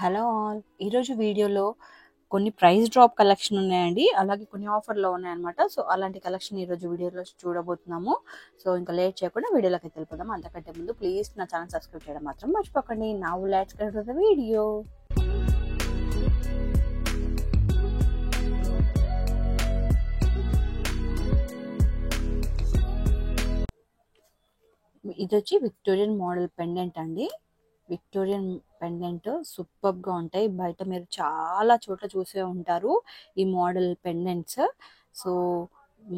Hello all. ఈరోజు వీడియోలో కొన్ని ప్రైస్ డ్రాప్ కలెక్షన్ ఉన్నాయండి, అలాగే కొన్ని ఆఫర్లో ఉన్నాయన్నమాట. సో అలాంటి కలెక్షన్ ఈరోజు వీడియోలో చూడబోతున్నాము. సో ఇంకా లేట్ చేయకుండా వీడియోలోకి వెళ్ళిపోదాం. అంతకంటే ముందు ప్లీజ్ నా ఛానల్ సబ్స్క్రైబ్ చేయడం మాత్రం మర్చిపోకండి. Now let's get to the video. ఇది వచ్చి విక్టోరియన్ మోడల్ పెండెంట్ అండి. విక్టోరియన్ పెండెంట్ సూపర్గా ఉంటాయి. బయట మీరు చాలా చోట్ల చూసే ఉంటారు ఈ model pendants. So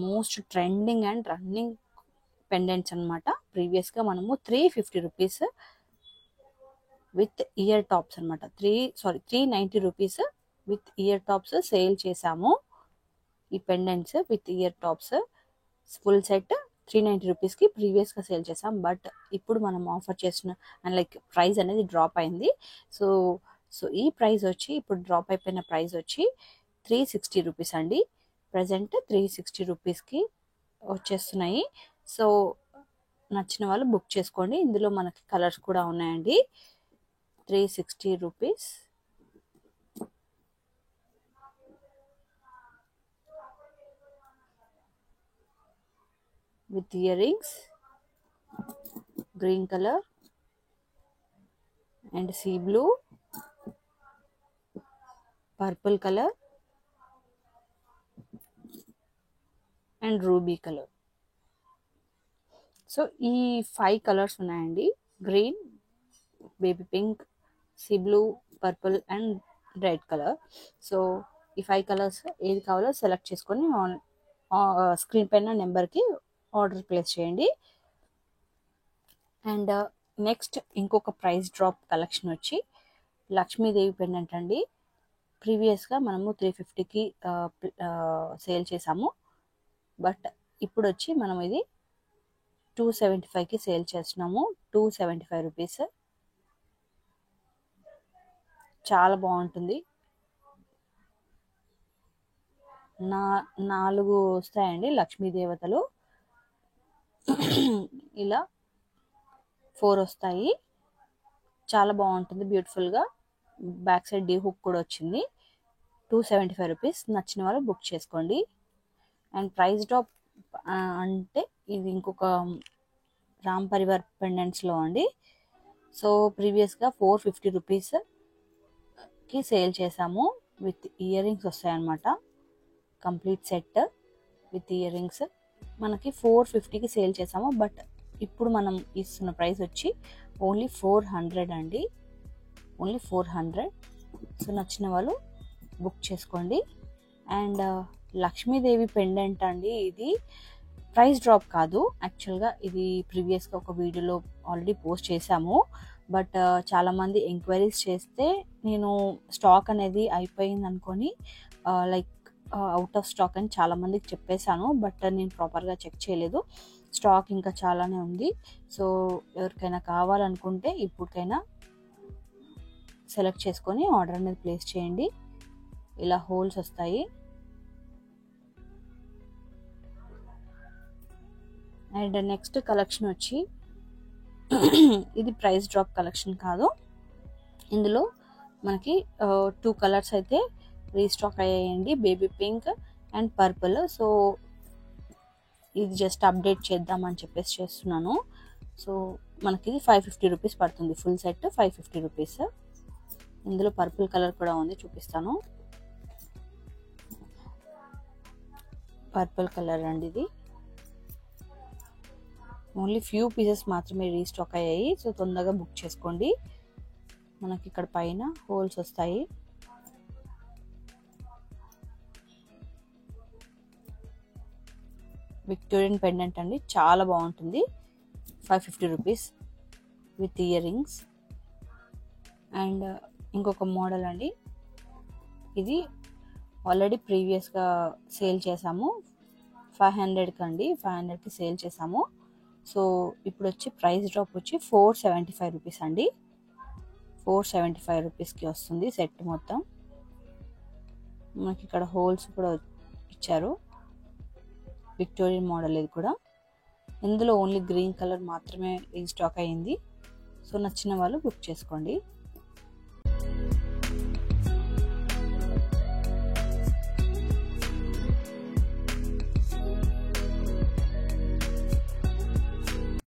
most trending and running pendants అనమాట. ప్రీవియస్గా మనము 350 రూపీస్ విత్ ఇయర్ టాప్స్ అనమాట. 390 rupees with ear tops sale చేసాము. ఈ pendants with ear tops full set 390 రూపీస్కి ప్రీవియస్గా సేల్ చేసాం. బట్ ఇప్పుడు మనం ఆఫర్ చేసిన అండ్ లైక్ ప్రైస్ అనేది డ్రాప్ అయింది. సో ఈ ప్రైస్ వచ్చి ఇప్పుడు డ్రాప్ అయిపోయిన ప్రైస్ వచ్చి 360 రూపీస్ అండి. ప్రజెంట్ 360 రూపీస్కి వచ్చేస్తున్నాయి. సో నచ్చిన వాళ్ళు బుక్ చేసుకోండి. ఇందులో మనకి కలర్స్ కూడా ఉన్నాయండి. 360 rupees with earrings, green color and sea blue, purple color and ruby color. So ఈ 5 కలర్స్ ఉన్నాయండి. Green, baby pink, sea blue, purple and red colour. So ఈ 5 కలర్స్ ఏది కావాలో సెలెక్ట్ చేసుకొని స్క్రీన్ పైన నెంబర్కి ఆర్డర్ ప్లేస్ చేయండి. అండ్ నెక్స్ట్ ఇంకొక ప్రైస్ డ్రాప్ కలెక్షన్ వచ్చి లక్ష్మీదేవి పెండెంట్ అండి. ప్రీవియస్గా మనము 350కి సేల్ చేసాము. బట్ ఇప్పుడు వచ్చి మనం ఇది 275కి సేల్ చేస్తున్నాము. 275 రూపీస్. చాలా బాగుంటుంది. 4 వస్తాయండి లక్ష్మీదేవతలు. ఇలా 4 వస్తాయి. చాలా బాగుంటుంది, బ్యూటిఫుల్గా. బ్యాక్ సైడ్ డీ హుక్ కూడా వచ్చింది. 275 రూపీస్. నచ్చిన వాళ్ళు బుక్ చేసుకోండి. అండ్ ప్రైస్ డ్రాప్ అంటే ఇది ఇంకొక రామ్ పరివార్ పెండెంట్స్లో అండి. సో ప్రీవియస్గా 450 రూపీస్కి సేల్ చేసాము. విత్ ఇయర్ రింగ్స్ వస్తాయన్నమాట. Complete set with ear rings మనకి 450కి సేల్ చేసాము. బట్ ఇప్పుడు మనం ఇస్తున్న ప్రైస్ వచ్చి ఓన్లీ 400 అండి. ఓన్లీ 400. సో నచ్చిన వాళ్ళు బుక్ చేసుకోండి. అండ్ లక్ష్మీదేవి పెండెంట్ అండి. ఇది ప్రైస్ డ్రాప్ కాదు. యాక్చువల్గా ఇది ప్రీవియస్గా ఒక వీడియోలో ఆల్రెడీ పోస్ట్ చేశాము. బట్ చాలామంది ఎంక్వైరీస్ చేస్తే నేను స్టాక్ అనేది అయిపోయింది అనుకొని లైక్ అవుట్ ఆఫ్ స్టాక్ అని చాలామందికి చెప్పేశాను. బట్ నేను ప్రాపర్గా చెక్ చేయలేదు. స్టాక్ ఇంకా చాలానే ఉంది. సో ఎవరికైనా కావాలనుకుంటే ఇప్పటికైనా సెలెక్ట్ చేసుకొని ఆర్డర్ అనేది ప్లేస్ చేయండి. ఇలా హోల్స్ వస్తాయి. అండ్ నెక్స్ట్ కలెక్షన్ వచ్చి ఇది ప్రైస్ డ్రాప్ కలెక్షన్ కాదు. ఇందులో మనకి 2 కలర్స్ అయితే రీస్టాక్ అయ్యాయండి, baby pink and purple. So ఇది జస్ట్ అప్డేట్ చేద్దామని చెప్పేసి చేస్తున్నాను. సో మనకి ఇది 550 రూపీస్ పడుతుంది. Full set 550 rupees. ఇందులో పర్పుల్ కలర్ కూడా ఉంది, చూపిస్తాను. పర్పుల్ కలర్ అండి ఇది. ఓన్లీ ఫ్యూ పీసెస్ మాత్రమే రీస్టాక్ అయ్యాయి. సో తొందరగా బుక్ చేసుకోండి. మనకి ఇక్కడ పైన హోల్స్ వస్తాయి. విక్టోరియన్ పెండెంట్ అండి, చాలా బాగుంటుంది. 550 rupees with ear rings. And ఇంకొక మోడల్ అండి. ఇది ఆల్రెడీ ప్రీవియస్గా సేల్ చేసాము. 500కి అండి, 500కి సేల్ చేసాము. సో ఇప్పుడు వచ్చి ప్రైస్ డ్రాప్ వచ్చి 475 రూపీస్ అండి. 475 రూపీస్కి వస్తుంది సెట్ మొత్తం. మనకి ఇక్కడ హోల్స్ కూడా ఇచ్చారు. విక్టోరియన్ మోడల్ ఇది కూడా. ఇందులో ఓన్లీ గ్రీన్ కలర్ మాత్రమే రీస్టాక్ అయ్యింది. సో నచ్చిన వాళ్ళు బుక్ చేసుకోండి.